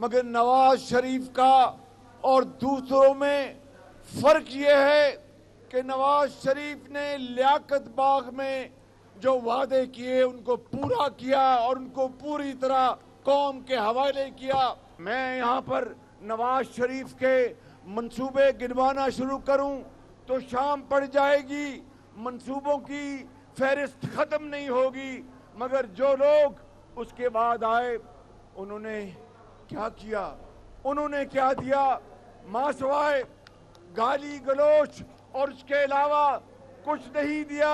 मगर नवाज शरीफ का और दूसरों में फर्क ये है कि नवाज शरीफ ने लियाकत बाग में जो वादे किए उनको पूरा किया और उनको पूरी तरह कौम के हवाले किया। मैं यहाँ पर नवाज शरीफ के मंसूबे गिनवाना शुरू करूं तो शाम पड़ जाएगी, मंसूबों की फहरिस्त खत्म नहीं होगी। मगर जो लोग उसके बाद आए उन्होंने क्या किया, उन्होंने क्या दिया? मासवाए गाली गलोच और उसके अलावा कुछ नहीं दिया।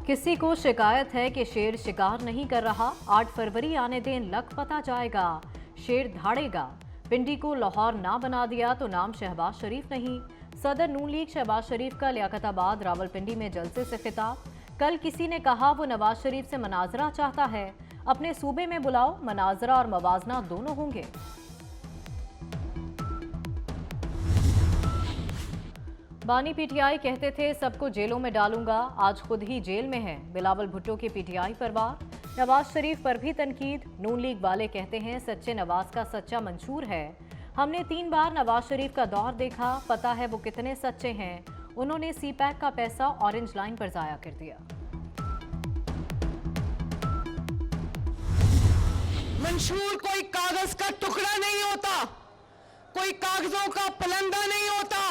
किसी को शिकायत है कि शेर शिकार नहीं कर रहा, 8 फरवरी आने दें, लग पता जाएगा, शेर धाड़ेगा। पिंडी को लाहौर ना बना दिया तो नाम शहबाज शरीफ नहीं। सदर नून लीग शहबाज शरीफ का लियाकताबाद रावलपिंडी में जलसे से खिताब। कल किसी ने कहा वो नवाज शरीफ से मनाजरा चाहता है, अपने सूबे में बुलाओ, मनाजरा और मवाजना दोनों होंगे। बानी पीटीआई कहते थे सबको जेलों में डालूंगा, आज खुद ही जेल में है। बिलावल भुट्टो के पीटीआई पर वार। नवाज शरीफ पर भी तनकीद। नून लीग वाले कहते हैं सच्चे नवाज का सच्चा मंशूर है। हमने 3 बार नवाज शरीफ का दौर देखा, पता है वो कितने सच्चे हैं। उन्होंने सीपैक का पैसा ऑरेंज लाइन पर जाया कर दिया। मंशूर कोई कागज का टुकड़ा नहीं होता, कोई कागजों का पलंदा नहीं होता।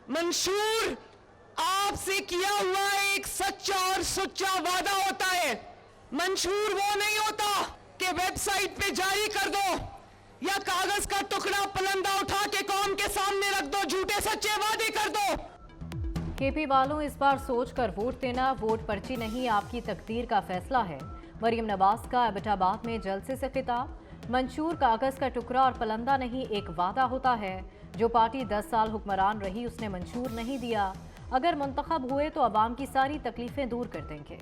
मंशूर आपसे किया हुआ एक सच्चा और सुच्चा वादा होता है। मंशूर वो नहीं होता कि वेबसाइट पे जारी कर दो या कागज का टुकड़ा पलंदा उठा के कौम के सामने रख दो, झूठे सच्चे वादे कर दो। केपी वालों इस बार सोच कर वोट देना, वोट पर्ची नहीं आपकी तकदीर का फैसला है। मरियम नवाज का एबटाबाद में जलसे से खिताब। मंशूर कागज का टुकड़ा और पलंदा नहीं, एक वादा होता है। जो पार्टी 10 साल हुक्मरान रही उसने मंशूर नहीं दिया, अगर मुंतखब हुए तो अवाम की सारी तकलीफें दूर कर देंगे।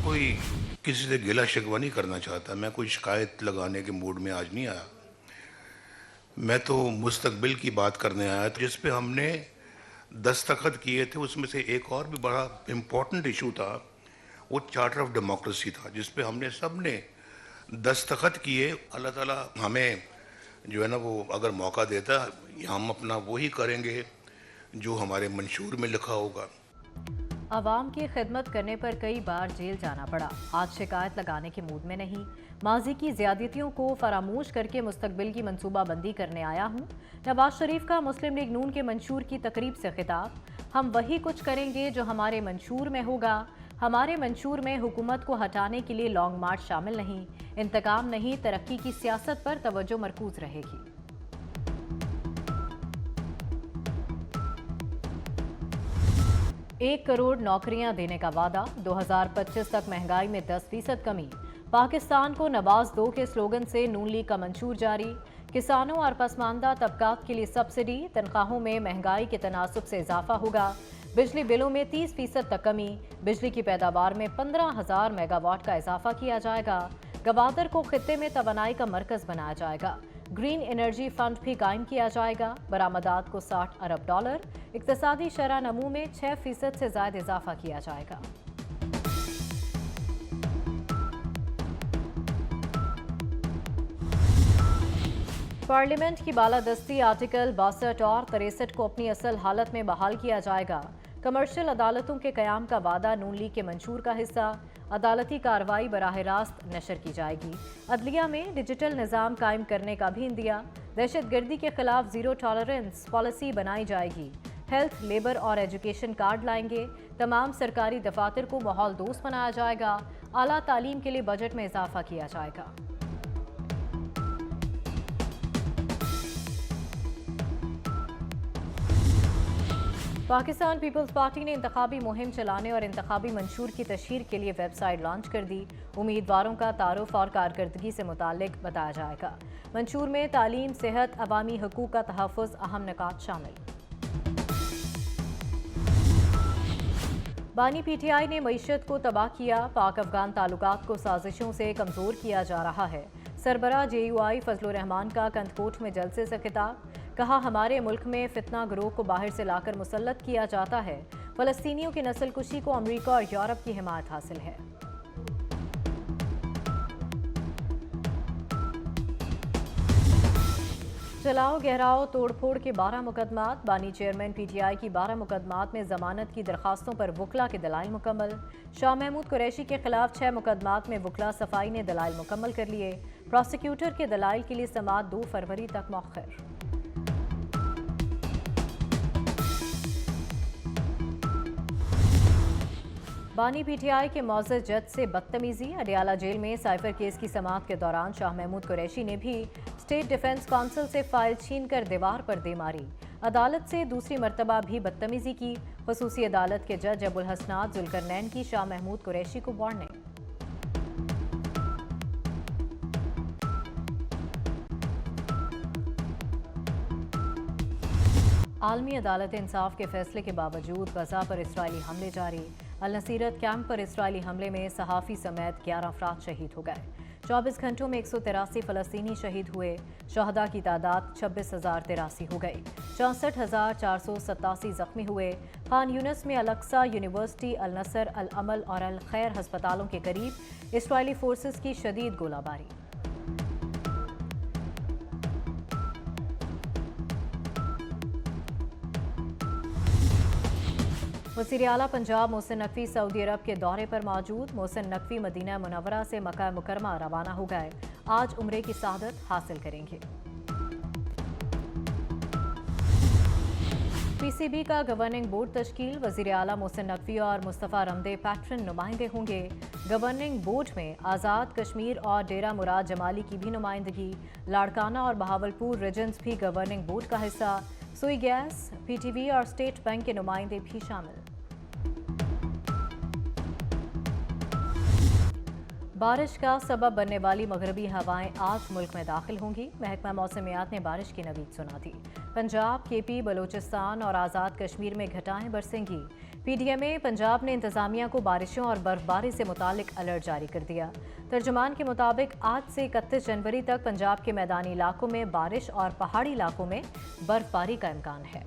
कोई किसी से गिला शिकवा नहीं करना चाहता, मैं कोई शिकायत लगाने के मूड में आज नहीं आया। मैं तो मुस्तकबिल की बात करने आया था, जिस पे हमने दस्तखत किए थे। उसमें से एक और भी बड़ा इम्पोर्टेंट इशू था, वो चार्टर ऑफ डेमोक्रेसी था, जिस पे हमने सब ने दस्तखत किए। अल्लाह ताला हमें जो है ना वो अगर मौका देता हम अपना वही करेंगे जो हमारे मंशूर में लिखा होगा। अवाम की खिदमत करने पर कई बार जेल जाना पड़ा, आज शिकायत लगाने के मूड में नहीं। माजी की ज्यादतियों को फरामोश करके मुस्तकबिल की मनसूबाबंदी करने आया हूँ। नवाज शरीफ का मुस्लिम लीग नून के मंशूर की तकरीब से खिताब। हम वही कुछ करेंगे जो हमारे मंशूर में होगा। हमारे मंशूर में हुकूमत को हटाने के लिए लॉन्ग मार्च शामिल नहीं, इंतकाम नहीं, तरक्की की सियासत पर तवज्जो मरकूज रहेगी। 1 करोड़ नौकरियां देने का वादा, 2025 तक महंगाई में 10% कमी। पाकिस्तान को नवाज दो के स्लोगन से नून लीग का मंशूर जारी। किसानों और पसमानदा तबकात के लिए सब्सिडी, तनख्वाहों में महंगाई के तनासुब से इजाफा होगा। बिजली बिलों में 30% तक कमी। बिजली की पैदावार में 15,000 मेगावाट का इजाफा किया जाएगा। गवादर को खित्ते में तवानाई का मरकज बनाया जाएगा। ग्रीन एनर्जी फंड भी कायम किया जाएगा। बरामदात को $60 अरब। इक्तिसादी शरह नमू में 6% से ज्यादा इजाफा किया जाएगा। पार्लियामेंट की बालादस्ती आर्टिकल 62 और 63 को अपनी असल हालत में बहाल किया जाएगा। कमर्शियल अदालतों के क़याम का वादा नून लीग के मंशूर का हिस्सा। अदालती कार्रवाई बराह रास्त नशर की जाएगी। अदलिया में डिजिटल निज़ाम कायम करने का भी इंदिया। दहशतगर्दी के खिलाफ ज़ीरो टॉलरेंस पॉलिसी बनाई जाएगी। हेल्थ, लेबर और एजुकेशन कार्ड लाएंगे। तमाम सरकारी दफातर को माहौल दोस्त बनाया जाएगा। आला तालीम के लिए बजट में इजाफा किया जाएगा। पाकिस्तान पीपल्स पार्टी ने इंतखाबी मुहिम चलाने और इंतखाबी मंशूर की तशहीर के लिए वेबसाइट लॉन्च कर दी। उम्मीदवारों का तारुफ और कारकर्दगी से मुताल्लिक बताया जाएगा। मंशूर में तालीम, सेहत, अवामी हकूक़ का तहफ़्फ़ुज़ अहम निकात शामिल। बानी पीटीआई ने मईशत को तबाह किया। पाक अफगान ताल्लुकात को साजिशों से कमज़ोर किया जा रहा है। सरबरा JUI फजलुर रहमान का कंदकोट में जलसे से खिताब। कहा हमारे मुल्क में फितना गिरोह को बाहर से लाकर मुसल्लत किया जाता है। फ़लस्तीनियों की नस्ल कुशी को अमरीका और यूरोप की हिमायत हासिल है। जलाओ गहराओ तोड़फोड़ के 12 मुकदमात, बानी चेयरमैन पीटीआई की 12 मुकदमात में जमानत की दरखास्तों पर वकला के दलाइल मुकम्मल। शाह महमूद कुरैशी के खिलाफ 6 मुकदमात में वकला सफाई ने दलाइल मुकम्मल कर लिए। प्रोसिक्यूटर के दलाइल के लिए समाअत 2 फरवरी तक मौखर। बानी पीटीआई के मौजूद जज से बदतमीजी, अडियाला जेल में साइफर केस की समाअत के दौरान शाह महमूद कुरैशी ने भी स्टेट डिफेंस काउंसिल से फाइल छीनकर दीवार पर दे मारी। अदालत से दूसरी मरतबा भी बदतमीजी की। खुसूसी अदालत के जज अबुल हसनात जुल्करनैन की शाह महमूद कुरैशी को वार्निंग। आलमी अदालत इंसाफ के फैसले के बावजूद गजा पर इसराइली हमले जारी। अल नसीरत कैंप पर इसराइली हमले में सहाफ़ी समेत 11 अफराद शहीद हो गए। 24 घंटों में 183 फ़लस्तीनी शहीद हुए। शहदा की तादाद 26,083 हो गई। 64,487 जख्मी हुए। खान यूनिस में अल-अक्सा यूनिवर्सिटी, अल नसर, अल अमल और अल खैर हस्पतालों के करीब इसराइली फोर्सेस की शदीद गोलाबारी। वज़ीर आला पंजाब मोहसिन नकवी सऊदी अरब के दौरे पर मौजूद। मोहसिन नकवी मदीना मुनव्वरा से मक्का मुकरमा रवाना हो गए। आज उम्रे की सआदत हासिल करेंगे। पीसीबी का गवर्निंग बोर्ड तश्कील। वज़ीर आला मोहसिन नकवी और मुस्तफ़ा रमदे पैटर्न नुमाइंदे होंगे। गवर्निंग बोर्ड में आज़ाद कश्मीर और डेरा मुराद जमाली की भी नुमाइंदगी। लाड़काना और बहावलपुर रीजन्स भी गवर्निंग बोर्ड का हिस्सा। सुई गैस, पीटीवी और स्टेट बैंक के नुमाइंदे भी शामिल। बारिश का सबब बनने वाली मगरबी हवाएं आज मुल्क में दाखिल होंगी। महकमा मौसमियात ने बारिश की नवीद सुना दी। पंजाब, केपी, बलोचिस्तान और आज़ाद कश्मीर में घटाएं बरसेंगी। पीडीएमए पंजाब ने इंतजामिया को बारिशों और बर्फबारी से मुतालिक अलर्ट जारी कर दिया। तर्जुमान के मुताबिक आज से 31 जनवरी तक पंजाब के मैदानी इलाकों में बारिश और पहाड़ी इलाकों में बर्फबारी का इम्कान है।